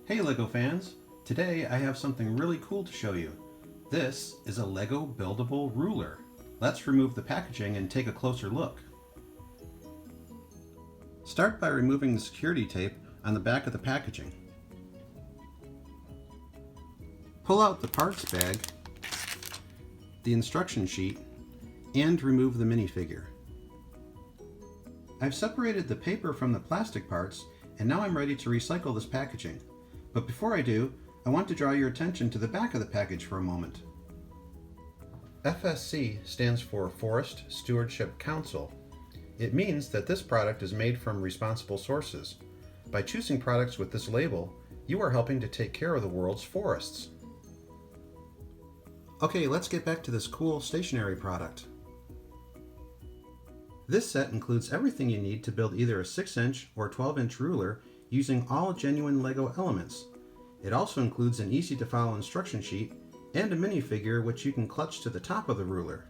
Hey LEGO fans! Today I have something really cool to show you. This is a LEGO Buildable ruler. Let's remove the packaging and take a closer look. Start by removing the security tape on the back of the packaging. Pull out the parts bag, the instruction sheet, and remove the minifigure. I've separated the paper from the plastic parts, and now I'm ready to recycle this packaging. But before I do, I want to draw your attention to the back of the package for a moment. FSC stands for Forest Stewardship Council. It means that this product is made from responsible sources. By choosing products with this label, you are helping to take care of the world's forests. Okay, let's get back to this cool stationery product. This set includes everything you need to build either a 6-inch or 12-inch ruler using all genuine LEGO elements. It also includes an easy-to-follow instruction sheet and a minifigure which you can clutch to the top of the ruler.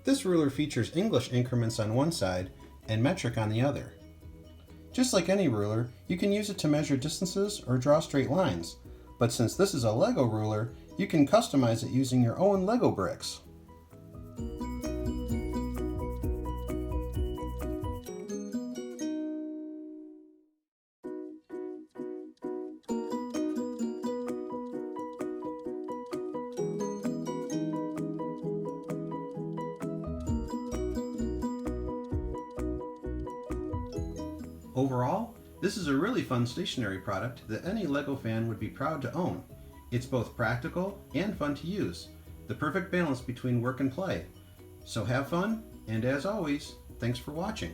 This ruler features English increments on one side and metric on the other. Just like any ruler, you can use it to measure distances or draw straight lines, but since this is a LEGO ruler, you can customize it using your own LEGO bricks. Overall, this is a really fun stationery product that any LEGO fan would be proud to own. It's both practical and fun to use, the perfect balance between work and play. So have fun, and as always, thanks for watching.